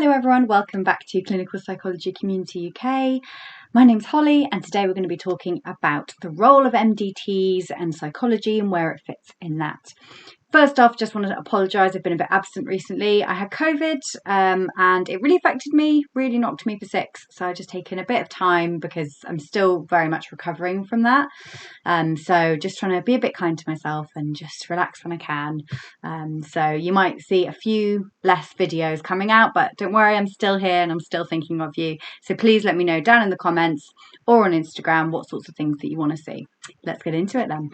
Hello everyone, welcome back to Clinical Psychology Community UK. My name's Holly and today we're going to be talking about the role of MDTs and psychology and where it fits in that. First off, just want to apologise, I've been a bit absent recently. I had COVID and it really affected me, really knocked me for six. So I've just taken a bit of time because I'm still very much recovering from that. So just trying to be a bit kind to myself and just relax when I can. So you might see a few less videos coming out, but don't worry, I'm still here and I'm still thinking of you. So please let me know down in the comments or on Instagram what sorts of things that you want to see. Let's get into it then.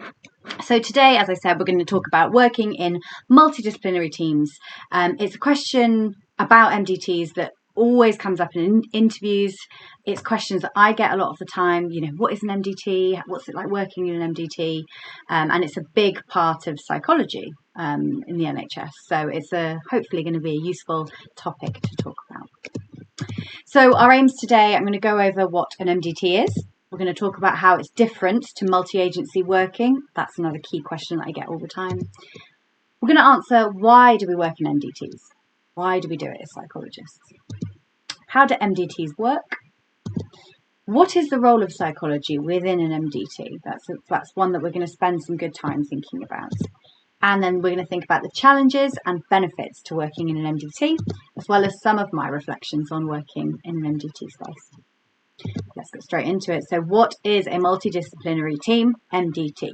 So today, as I said, we're going to talk about working in multidisciplinary teams. It's a question about MDTs that always comes up in interviews. It's questions that I get a lot of the time. You know, what is an MDT? What's it like working in an MDT? And it's a big part of psychology in the NHS. So it's hopefully going to be a useful topic to talk about. So our aims today, I'm going to go over what an MDT is. We're going to talk about how it's different to multi-agency working. That's another key question that I get all the time. We're going to answer, why do we work in MDTs? Why do we do it as psychologists? How do MDTs work? What is the role of psychology within an MDT? That's one that we're going to spend some good time thinking about. And then we're going to think about the challenges and benefits to working in an MDT, as well as some of my reflections on working in an MDT space. Let's get straight into it. So what is a multidisciplinary team, MDT?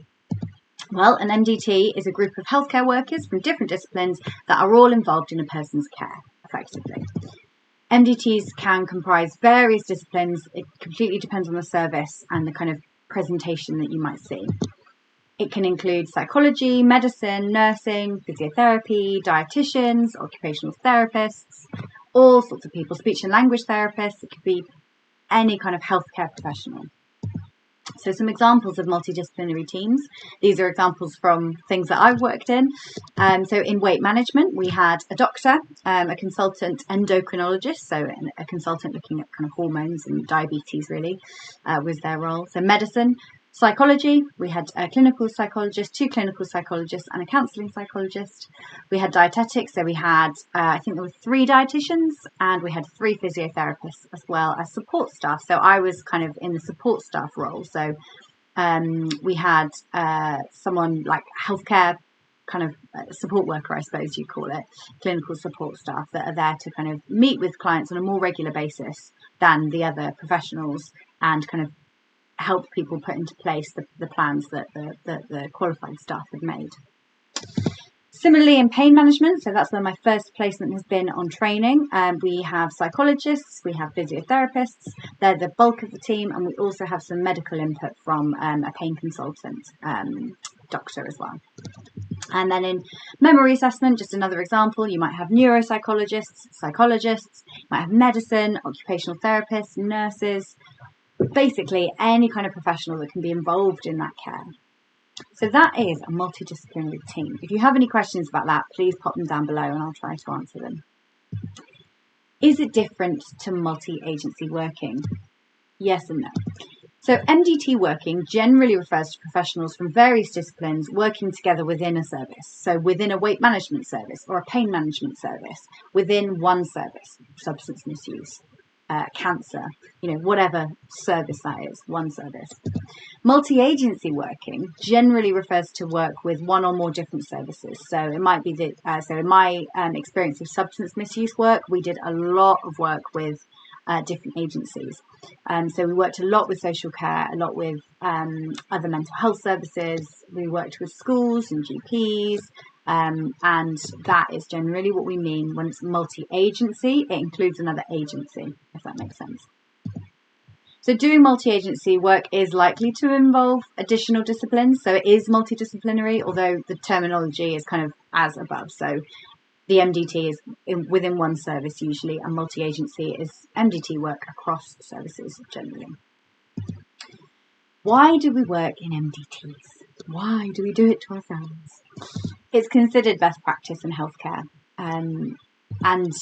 Well, an MDT is a group of healthcare workers from different disciplines that are all involved in a person's care, effectively. MDTs can comprise various disciplines. It completely depends on the service and the kind of presentation that you might see. It can include psychology, medicine, nursing, physiotherapy, dietitians, occupational therapists, all sorts of people, speech and language therapists. It could be any kind of healthcare professional. So some examples of multidisciplinary teams. These are examples from things that I've worked in. So in weight management, we had a doctor, a consultant endocrinologist, so a consultant looking at kind of hormones and diabetes really was their role. So medicine, psychology, we had a clinical psychologist, two clinical psychologists and a counselling psychologist. We had dietetics, so we had, I think there were 3 dietitians and we had 3 physiotherapists as well as support staff. So I was kind of in the support staff role. So we had someone like healthcare kind of support worker, I suppose you'd call it, clinical support staff that are there to kind of meet with clients on a more regular basis than the other professionals and kind of help people put into place the plans that the qualified staff have made. Similarly, in pain management, so that's where my first placement has been on training. We have psychologists, we have physiotherapists, they're the bulk of the team, and we also have some medical input from a pain consultant, doctor as well. And then in memory assessment, just another example, you might have neuropsychologists, psychologists, you might have medicine, occupational therapists, nurses, basically any kind of professional that can be involved in that care. So that is a multidisciplinary team. If you have any questions about that, please pop them down below and I'll try to answer them. Is it different to multi-agency working? Yes and no. So MDT working generally refers to professionals from various disciplines working together within a service. So within a weight management service or a pain management service, within one service, substance misuse, cancer, you know, whatever service that is, one service. Multi-agency working generally refers to work with one or more different services. So it might be that, so in my experience of substance misuse work, we did a lot of work with different agencies. So we worked a lot with social care, a lot with other mental health services. We worked with schools and GPs. And that is generally what we mean when it's multi-agency. It includes another agency, if that makes sense. So doing multi-agency work is likely to involve additional disciplines. So it is multidisciplinary, although the terminology is kind of as above. So the MDT is within one service usually, and multi-agency is MDT work across services generally. Why do we work in MDTs? Why do we do it to ourselves? It's considered best practice in healthcare. And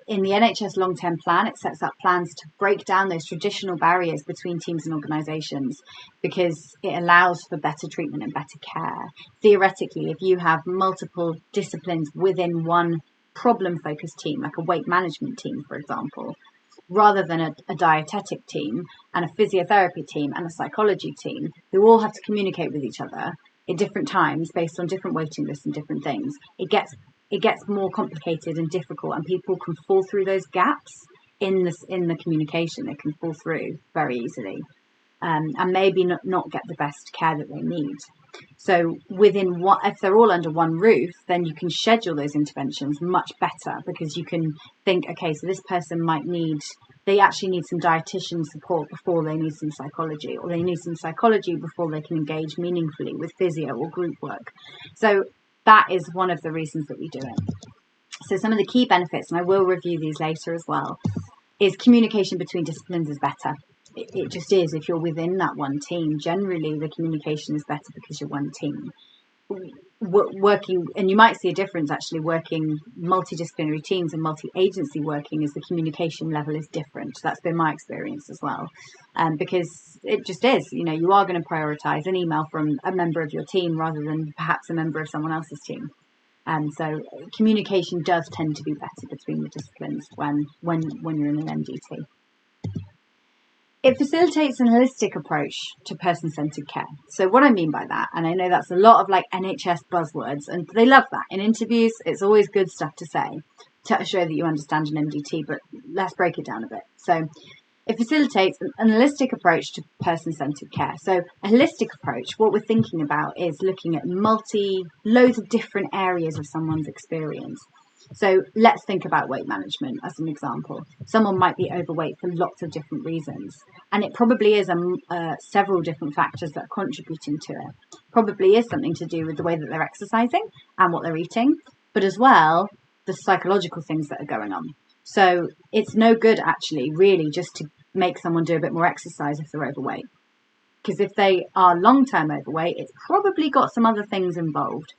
in the NHS long-term plan, it sets up plans to break down those traditional barriers between teams and organisations because it allows for better treatment and better care. Theoretically, if you have multiple disciplines within one problem-focused team, like a weight management team, for example, rather than a dietetic team and a physiotherapy team and a psychology team who all have to communicate with each other at different times based on different waiting lists and different things. It gets more complicated and difficult, and people can fall through those gaps in the communication. They can fall through very easily, and maybe not get the best care that they need. So if they're all under one roof, then you can schedule those interventions much better, because you can think, okay, so this person they actually need some dietitian support before they need some psychology, or they need some psychology before they can engage meaningfully with physio or group work. So that is one of the reasons that we do it. So some of the key benefits, and I will review these later as well, is communication between disciplines is better. It just is. If you're within that one team, generally the communication is better because you're one team. Working, and you might see a difference actually, working multidisciplinary teams and multi-agency working, is the communication level is different. That's been my experience as well, because it just is. You are going to prioritise an email from a member of your team rather than perhaps a member of someone else's team. So communication does tend to be better between the disciplines when you're in an MDT. It facilitates an holistic approach to person-centered care. So what I mean by that, and I know that's a lot of like NHS buzzwords, and they love that. In interviews, it's always good stuff to say to show that you understand an MDT, but let's break it down a bit. So it facilitates an holistic approach to person-centered care. So a holistic approach, what we're thinking about is looking at loads of different areas of someone's experience. So let's think about weight management as an example. Someone might be overweight for lots of different reasons, and it probably is several different factors that are contributing to it. Probably is something to do with the way that they're exercising and what they're eating, but as well, the psychological things that are going on. So it's no good actually really just to make someone do a bit more exercise if they're overweight, because if they are long-term overweight, it's probably got some other things involved.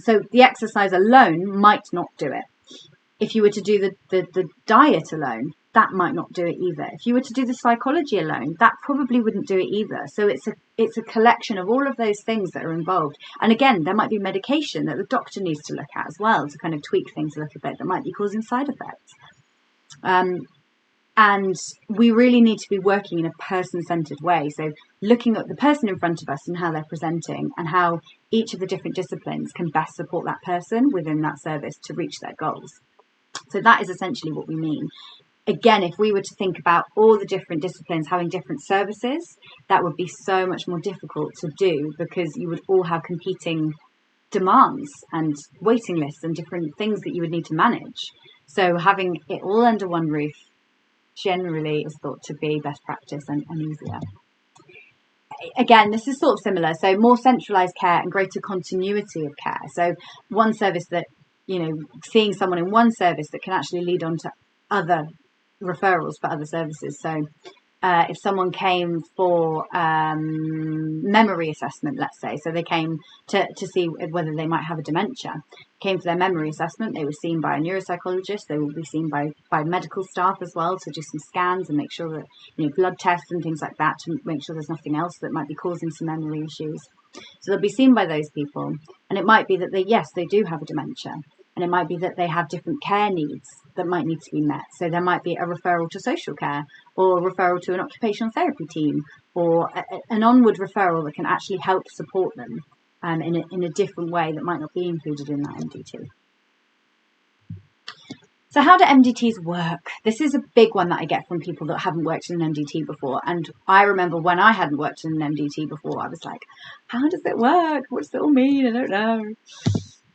So the exercise alone might not do it. If you were to do the diet alone, that might not do it either. If you were to do the psychology alone, that probably wouldn't do it either. So it's a collection of all of those things that are involved. And again, there might be medication that the doctor needs to look at as well to kind of tweak things a little bit that might be causing side effects. And we really need to be working in a person-centered way. So looking at the person in front of us and how they're presenting, and how each of the different disciplines can best support that person within that service to reach their goals. So that is essentially what we mean. Again, if we were to think about all the different disciplines having different services, that would be so much more difficult to do, because you would all have competing demands and waiting lists and different things that you would need to manage. So having it all under one roof generally is thought to be best practice and easier. Again, this is sort of similar. So more centralised care and greater continuity of care. So one service that, seeing someone in one service that can actually lead on to other referrals for other services. So if someone came for memory assessment, let's say, so they came to see whether they might have a dementia, came for their memory assessment, they were seen by a neuropsychologist, they will be seen by medical staff as well to do some scans and make sure that, blood tests and things like that, to make sure there's nothing else that might be causing some memory issues. So they'll be seen by those people, and it might be that they do have a dementia, and it might be that they have different care needs that might need to be met. So there might be a referral to social care, or a referral to an occupational therapy team, or an onward referral that can actually help support them in a different way that might not be included in that MDT. So how do MDTs work? This is a big one that I get from people that haven't worked in an MDT before. And I remember when I hadn't worked in an MDT before, I was like, how does it work? What's it all mean? I don't know.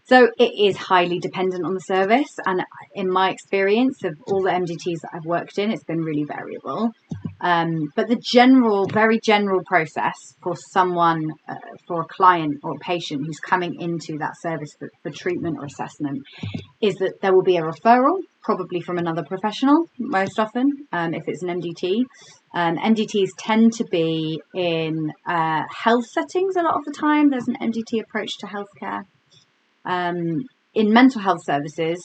So it is highly dependent on the service, and in my experience of all the MDTs that I've worked in, it's been really variable. But the very general process for someone, for a client or a patient who's coming into that service for treatment or assessment, is that there will be a referral, probably from another professional, most often, if it's an MDT. MDTs tend to be in health settings a lot of the time. There's an MDT approach to healthcare. In mental health services,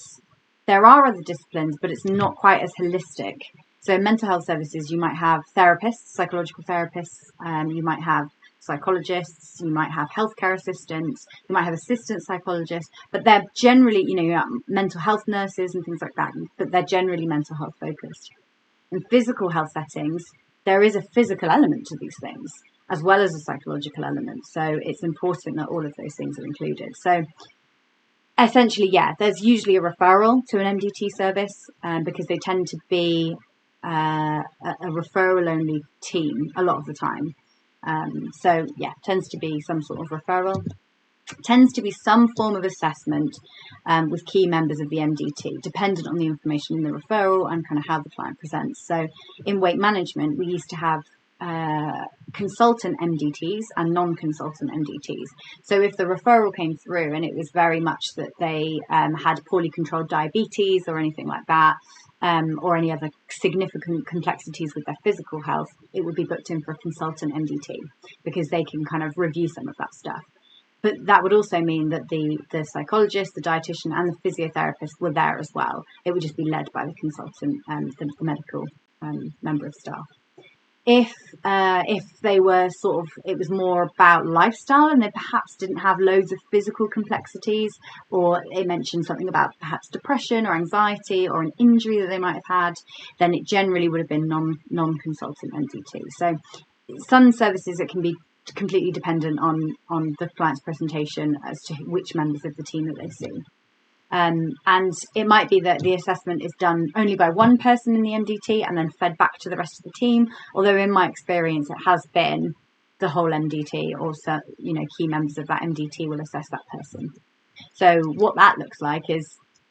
there are other disciplines, but it's not quite as holistic. So in mental health services, you might have therapists, psychological therapists, you might have psychologists, you might have healthcare assistants, you might have assistant psychologists, but they're generally, you have mental health nurses and things like that, but they're generally mental health focused. In physical health settings, there is a physical element to these things, as well as a psychological element. So it's important that all of those things are included. So essentially, there's usually a referral to an MDT service because they tend to be a referral-only team a lot of the time. Tends to be some sort of referral. Tends to be some form of assessment with key members of the MDT, dependent on the information in the referral and kind of how the client presents. So in weight management, we used to have consultant MDTs and non-consultant MDTs. So if the referral came through and it was very much that they had poorly controlled diabetes or anything like that, or any other significant complexities with their physical health, it would be booked in for a consultant MDT because they can kind of review some of that stuff. But that would also mean that the psychologist, the dietitian and the physiotherapist were there as well. It would just be led by the consultant, the medical member of staff. If they were it was more about lifestyle and they perhaps didn't have loads of physical complexities, or it mentioned something about perhaps depression or anxiety or an injury that they might have had, then it generally would have been non-consultant MDT. So some services, it can be completely dependent on the client's presentation as to which members of the team that they see. And it might be that the assessment is done only by one person in the MDT and then fed back to the rest of the team. Although in my experience, it has been the whole MDT, or key members of that MDT will assess that person. So what that looks like is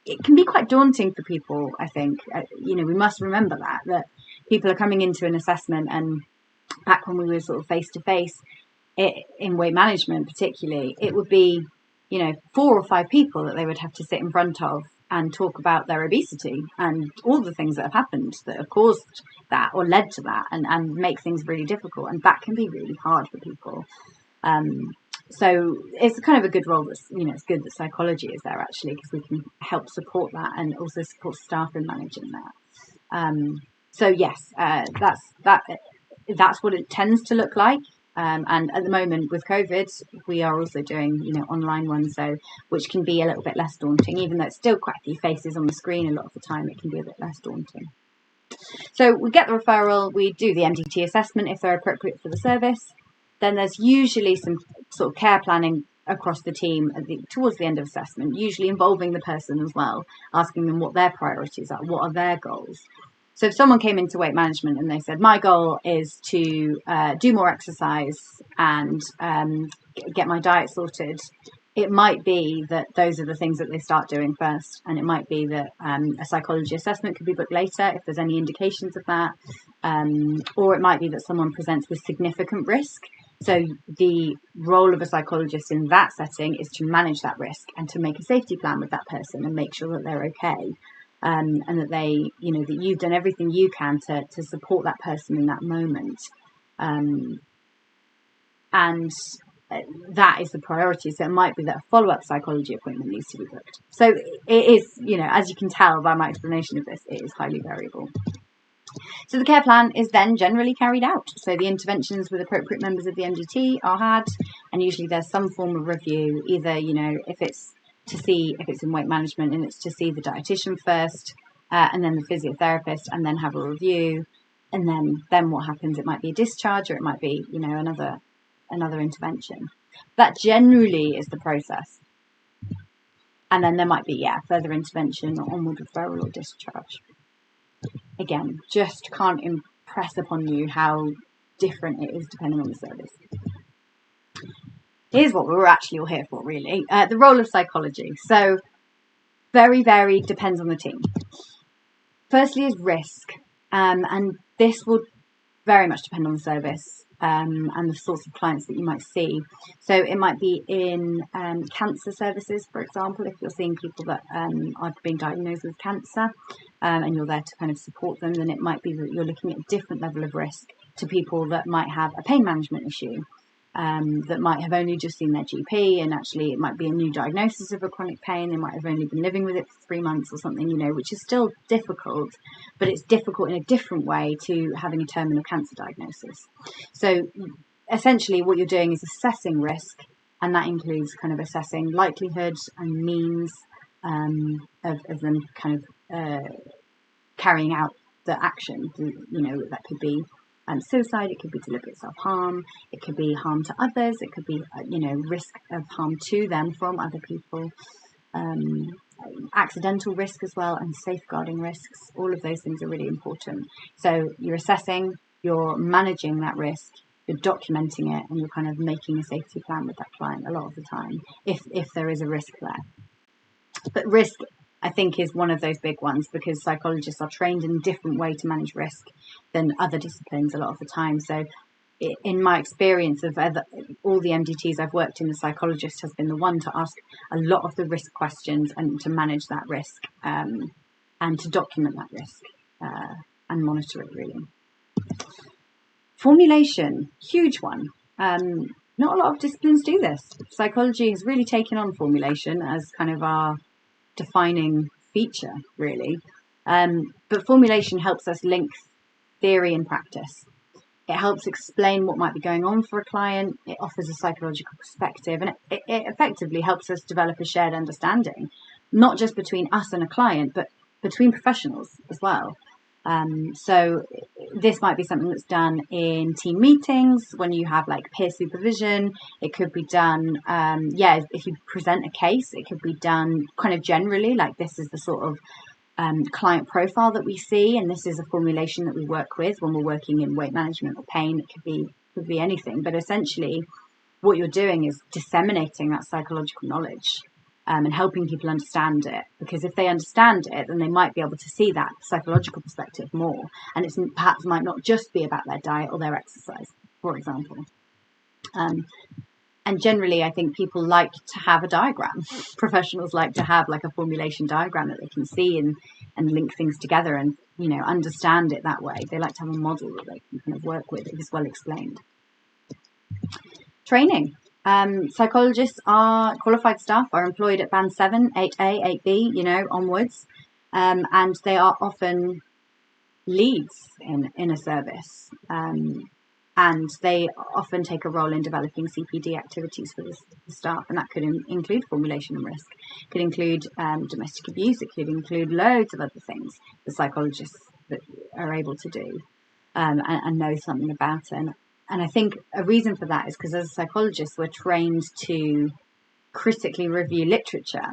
it can be quite daunting for people, I think. We must remember that people are coming into an assessment, and back when we were sort of face-to-face in weight management particularly, it would be 4 or 5 people that they would have to sit in front of and talk about their obesity and all the things that have happened that have caused that or led to that, and make things really difficult. And that can be really hard for people. So it's kind of a good role that, it's good that psychology is there actually, because we can help support that and also support staff in managing that. That's what it tends to look like. And at the moment with COVID, we are also doing, online ones, which can be a little bit less daunting, even though it's still quite a few faces on the screen. A lot of the time, it can be a bit less daunting. So we get the referral, we do the MDT assessment if they're appropriate for the service. Then there's usually some sort of care planning across the team towards the end of assessment, usually involving the person as well, asking them what their priorities are, what are their goals. So if someone came into weight management and they said, my goal is to do more exercise and get my diet sorted, it might be that those are the things that they start doing first. And it might be that a psychology assessment could be booked later if there's any indications of that. Or it might be that someone presents with significant risk. So the role of a psychologist in that setting is to manage that risk and to make a safety plan with that person and make sure that they're okay. And that they, that you've done everything you can to support that person in that moment. And that is the priority. So it might be that a follow-up psychology appointment needs to be booked. So it is, as you can tell by my explanation of this, it is highly variable. So the care plan is then generally carried out. So the interventions with appropriate members of the MDT are had, and usually there's some form of review, either, if it's to see if it's in weight management and it's to see the dietitian first, and then the physiotherapist, and then have a review, and then what happens? It might be a discharge, or it might be another intervention. That generally is the process. And then there might be further intervention or onward referral or discharge. Again, just can't impress upon you how different it is depending on the service. Here's what we're actually all here for, really. The role of psychology. So very varied, depends on the team. Firstly is risk. And this will very much depend on the service and the sorts of clients that you might see. So it might be in cancer services, for example, if you're seeing people that are being diagnosed with cancer and you're there to kind of support them, then it might be that you're looking at a different level of risk to people that might have a pain management issue. That might have only just seen their GP, and actually it might be a new diagnosis of a chronic pain. They might have only been living with it for 3 months or something, which is still difficult, but it's difficult in a different way to having a terminal cancer diagnosis. So essentially what you're doing is assessing risk, and that includes kind of assessing likelihood and means of them kind of carrying out the action. That could be suicide, it could be deliberate self-harm, it could be harm to others, it could be risk of harm to them from other people, accidental risk as well, and safeguarding risks. All of those things are really important. So you're assessing, you're managing that risk, you're documenting it, and you're kind of making a safety plan with that client a lot of the time if there is a risk there. But risk, I think, is one of those big ones, because psychologists are trained in a different way to manage risk than other disciplines a lot of the time. So in my experience of all the MDTs I've worked in, the psychologist has been the one to ask a lot of the risk questions and to manage that risk, and to document that risk and monitor it, really. Formulation, huge one. Not a lot of disciplines do this. Psychology has really taken on formulation as kind of our defining feature, really. But formulation helps us link theory and practice. It helps explain what might be going on for a client. It offers a psychological perspective, and it effectively helps us develop a shared understanding, not just between us and a client, but between professionals as well. So this might be something that's done in team meetings when you have like peer supervision. It could be done, if you present a case, it could be done kind of generally, like this is the sort of client profile that we see, and this is a formulation that we work with when we're working in weight management or pain. It could be anything, but essentially what you're doing is disseminating that psychological knowledge, and helping people understand it, because if they understand it, then they might be able to see that psychological perspective more, and it perhaps might not just be about their diet or their exercise, for example. And generally, I think people like to have a diagram. Professionals like to have like a formulation diagram that they can see and link things together and, understand it that way. They like to have a model that they can kind of work with if it's well explained. Training. Psychologists are qualified staff, are employed at band 7, 8A, 8B, onwards. And they are often leads in a service. And they often take a role in developing CPD activities for the staff, and that could include formulation and risk. It could include domestic abuse. It could include loads of other things the psychologists that are able to do and know something about it. And I think a reason for that is because as psychologists, we're trained to critically review literature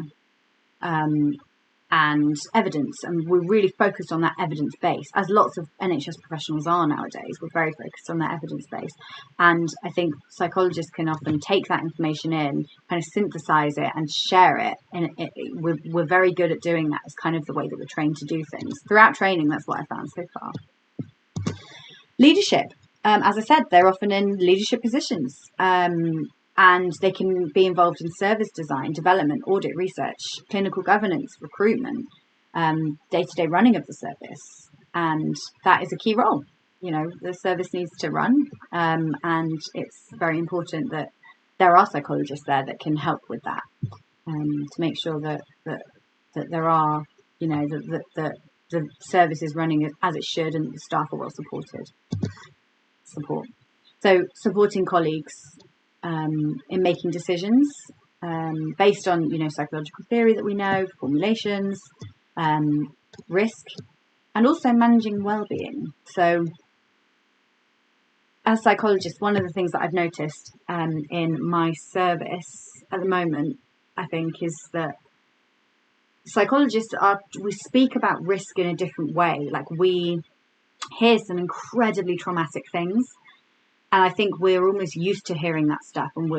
and evidence, and we're really focused on that evidence base, as lots of NHS professionals are nowadays. We're very focused on that evidence base, and I think psychologists can often take that information in, kind of synthesize it and share it, and we're very good at doing that. It's kind of the way that we're trained to do things. Throughout training, that's what I found so far. Leadership. As I said, they're often in leadership positions, and they can be involved in service design, development, audit, research, clinical governance, recruitment, day-to-day running of the service. And that is a key role. The service needs to run, and it's very important that there are psychologists there that can help with that, to make sure that there are, that the service is running as it should and the staff are well supported. So supporting colleagues in making decisions based on psychological theory that we know, formulations, risk, and also managing well-being. So as psychologists, one of the things that I've noticed in my service at the moment, I think, is that psychologists we speak about risk in a different way. Like, we hear some incredibly traumatic things, and I think we're almost used to hearing that stuff, and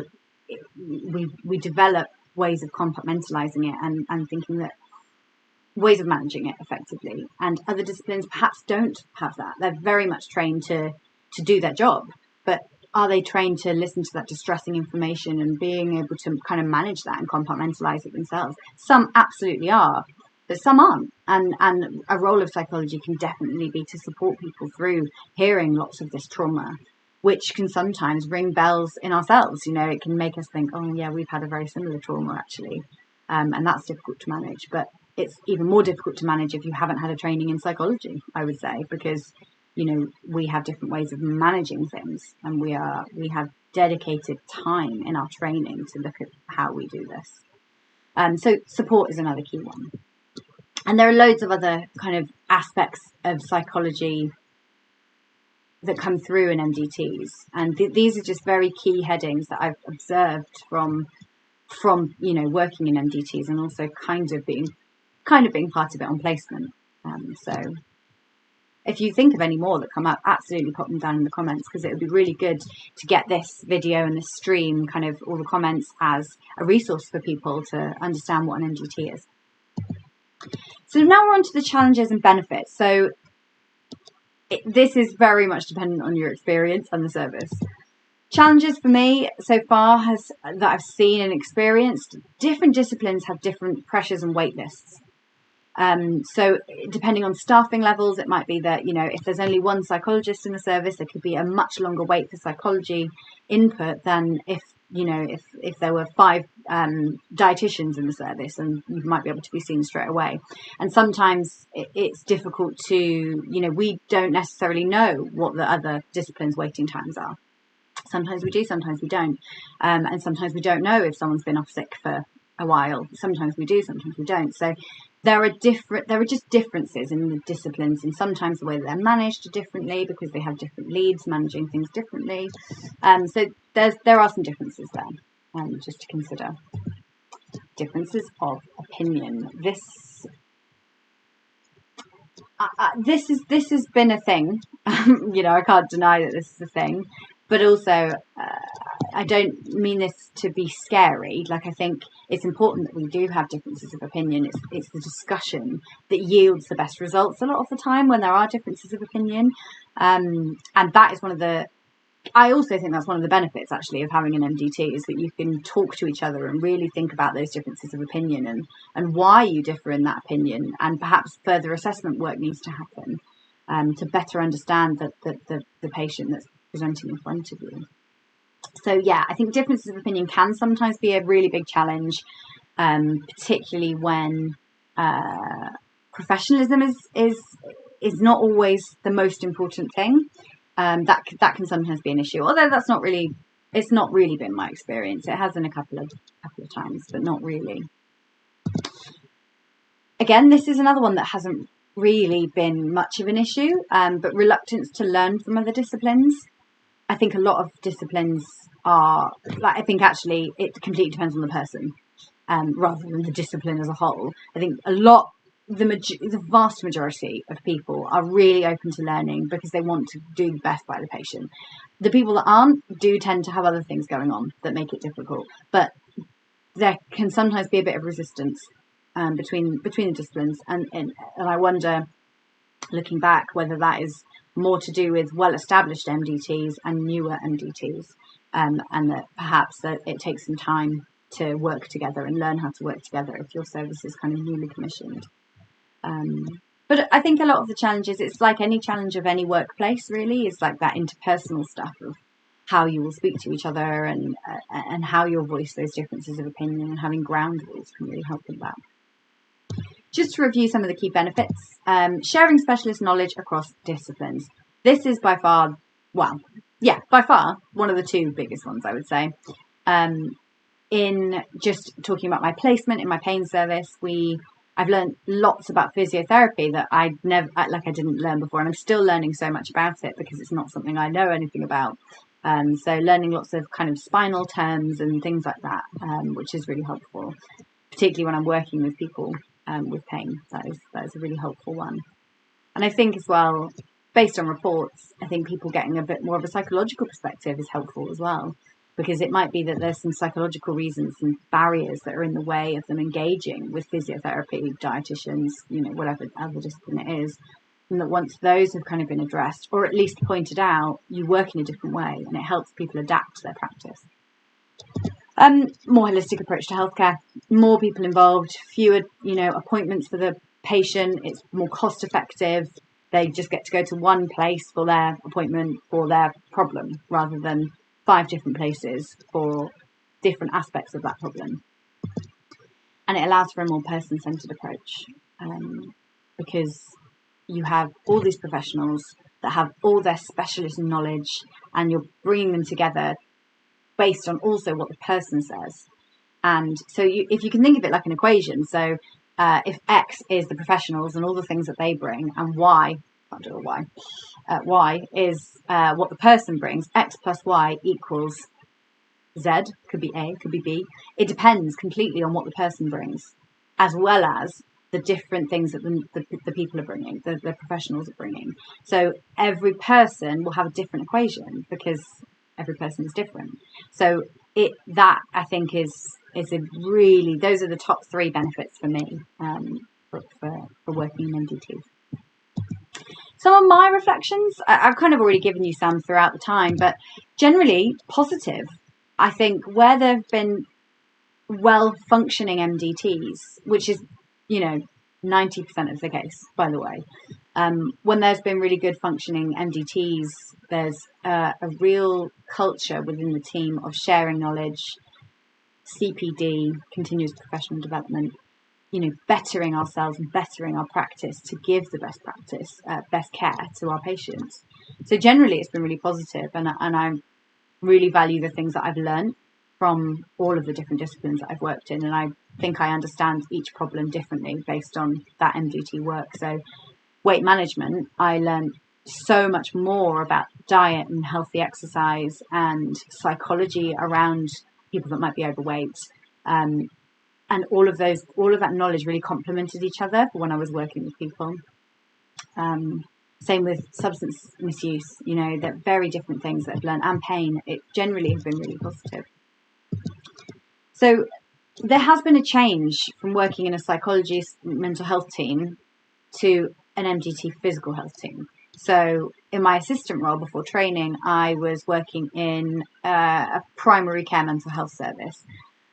we develop ways of compartmentalizing it and thinking that ways of managing it effectively. And other disciplines perhaps don't have that. They're very much trained to do their job, but are they trained to listen to that distressing information and being able to kind of manage that and compartmentalize it themselves? Some absolutely are, but some aren't. And a role of psychology can definitely be to support people through hearing lots of this trauma, which can sometimes ring bells in ourselves. It can make us think, oh yeah, we've had a very similar trauma actually. And that's difficult to manage. But it's even more difficult to manage if you haven't had a training in psychology, I would say, because we have different ways of managing things, and we have dedicated time in our training to look at how we do this. So support is another key one. And there are loads of other kind of aspects of psychology that come through in MDTs, and these are just very key headings that I've observed from working in MDTs, and also kind of being part of it on placement. So if you think of any more that come up, absolutely pop them down in the comments, because it would be really good to get this video and this stream, kind of all the comments, as a resource for people to understand what an MDT is. So now we're on to the challenges and benefits. So this is very much dependent on your experience and the service. Challenges for me so far that I've seen and experienced, different disciplines have different pressures and wait lists. So depending on staffing levels, it might be that, if there's only one psychologist in the service, there could be a much longer wait for psychology input than if there were 5 dietitians in the service, and you might be able to be seen straight away. And sometimes it's difficult to, we don't necessarily know what the other disciplines' waiting times are. Sometimes we do, sometimes we don't. And sometimes we don't know if someone's been off sick for a while. Sometimes we do, sometimes we don't. So there are just differences in the disciplines, and sometimes the way that they're managed differently because they have different leads managing things differently. So there are some differences there, just to consider. Differences of opinion. This has been a thing. I can't deny that this is a thing, but also I don't mean this to be scary. Like, I think it's important that we do have differences of opinion. It's the discussion that yields the best results a lot of the time when there are differences of opinion. And that is I also think that's one of the benefits, actually, of having an MDT, is that you can talk to each other and really think about those differences of opinion and why you differ in that opinion, and perhaps further assessment work needs to happen to better understand the patient that's presenting in front of you. So yeah, I think differences of opinion can sometimes be a really big challenge, particularly when professionalism is not always the most important thing. That can sometimes be an issue, although it's not really been my experience. It has in a couple of times, but not really. Again, this is another one that hasn't really been much of an issue, but reluctance to learn from other disciplines. I think a lot of disciplines are, I think actually it completely depends on the person, rather than the discipline as a whole. I think the vast majority of people are really open to learning because they want to do the best by the patient. The people that aren't do tend to have other things going on that make it difficult, but there can sometimes be a bit of resistance between the disciplines, and I wonder, looking back, whether that is more to do with well-established MDTs and newer MDTs, and that perhaps that it takes some time to work together and learn how to work together if your service is kind of newly commissioned. But I think a lot of the challenges, it's like any challenge of any workplace really, is like that interpersonal stuff of how you will speak to each other and how you'll voice those differences of opinion, and having ground rules can really help with that. Just to review some of the key benefits, sharing specialist knowledge across disciplines. This is by far one of the 2 biggest ones, I would say. In just talking about my placement in my pain service, I've learned lots about physiotherapy that I didn't learn before, and I'm still learning so much about it because it's not something I know anything about. So learning lots of kind of spinal terms and things like that, which is really helpful, particularly when I'm working with people with pain. That is a really helpful one. And I think as well, based on reports, I think people getting a bit more of a psychological perspective is helpful as well, because it might be that there's some psychological reasons and barriers that are in the way of them engaging with physiotherapy, dietitians, whatever other discipline it is, and that once those have kind of been addressed, or at least pointed out, you work in a different way, and it helps people adapt their practice. More holistic approach to healthcare, more people involved, fewer, appointments for the patient. It's more cost effective. They just get to go to one place for their appointment for their problem, rather than 5 different places for different aspects of that problem. And it allows for a more person-centered approach, because you have all these professionals that have all their specialist knowledge, and you're bringing them together based on also what the person says. And so if you can think of it like an equation, so if X is the professionals and all the things that they bring, and Y, can't do a Y, Y is what the person brings, X plus Y equals Z, could be A, could be B. It depends completely on what the person brings, as well as the different things that the people are bringing, the professionals are bringing. So every person will have a different equation because every person is different. So that I think is a really, those are the top 3 benefits for me for working in MDTs. Some of my reflections, I've kind of already given you some throughout the time, but generally positive. I think where there have been well-functioning MDTs, which is, 90% of the case, by the way, when there's been really good functioning MDTs, there's a real culture within the team of sharing knowledge, CPD, continuous professional development, bettering ourselves and bettering our practice to give the best care to our patients. So generally it's been really positive, and I really value the things that I've learned from all of the different disciplines that I've worked in, and I think I understand each problem differently based on that MDT work. So weight management, I learned so much more about diet and healthy exercise and psychology around people that might be overweight. And all of that knowledge really complemented each other when I was working with people. Same with substance misuse, they're very different things that I've learned, and pain. It generally has been really positive. So there has been a change from working in a psychology mental health team to an MDT physical health team. So in my assistant role before training, I was working in a primary care mental health service.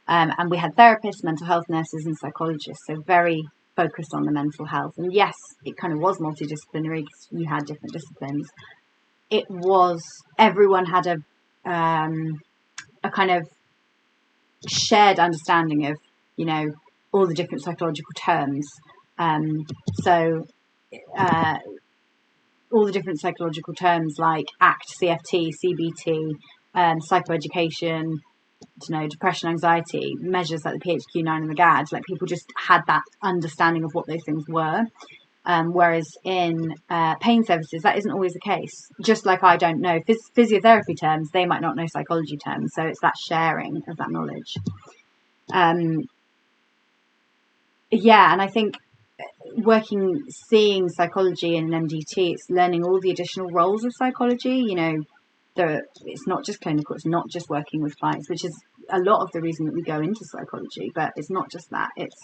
And we had therapists, mental health nurses and psychologists, so very focused on the mental health. And yes, it kind of was multidisciplinary because you had different disciplines. It was, everyone had a kind of shared understanding of, all the different psychological terms. All the different psychological terms like ACT, CFT, CBT, psychoeducation, depression, anxiety, measures like the PHQ-9 and the GAD, like people just had that understanding of what those things were. Whereas in pain services, that isn't always the case. Just like I don't know physiotherapy terms, they might not know psychology terms. So it's that sharing of that knowledge. And I think seeing psychology in an MDT, it's learning all the additional roles of psychology. It's not just clinical, it's not just working with clients, which is a lot of the reason that we go into psychology, but it's not just that. It's,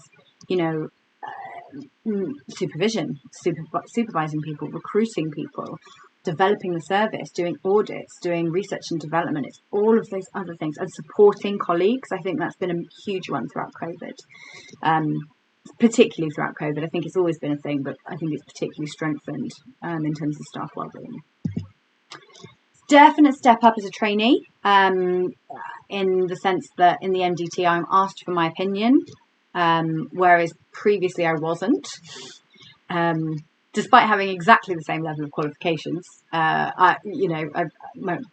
supervision, supervising people, recruiting people, developing the service, doing audits, doing research and development. It's all of those other things, and supporting colleagues. I think that's been a huge one throughout COVID, particularly throughout COVID. I think it's always been a thing, but I think it's particularly strengthened in terms of staff wellbeing. Definite step up as a trainee, in the sense that in the MDT I'm asked for my opinion, whereas previously I wasn't. Despite having exactly the same level of qualifications, my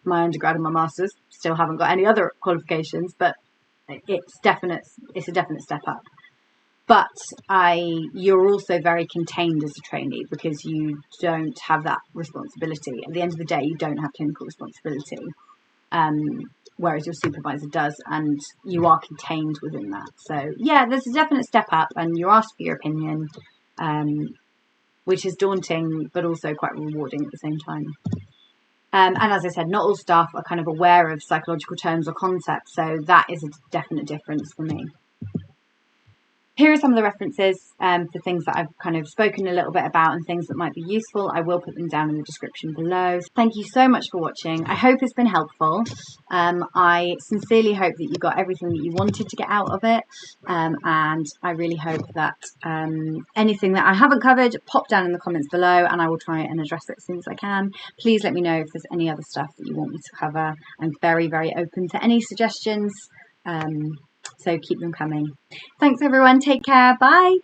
undergrad and my master's still haven't got any other qualifications, but it's a definite step up. But you're also very contained as a trainee because you don't have that responsibility. At the end of the day, you don't have clinical responsibility, whereas your supervisor does, and you are contained within that. So yeah, there's a definite step up, and you're asked for your opinion, which is daunting, but also quite rewarding at the same time. And as I said, not all staff are kind of aware of psychological terms or concepts, so that is a definite difference for me. Here are some of the references for things that I've kind of spoken a little bit about and things that might be useful. I will put them down in the description below. Thank you so much for watching. I hope it's been helpful. I sincerely hope that you got everything that you wanted to get out of it. And I really hope that anything that I haven't covered, pop down in the comments below and I will try and address it as soon as I can. Please let me know if there's any other stuff that you want me to cover. I'm very, very open to any suggestions. So keep them coming. Thanks everyone. Take care. Bye.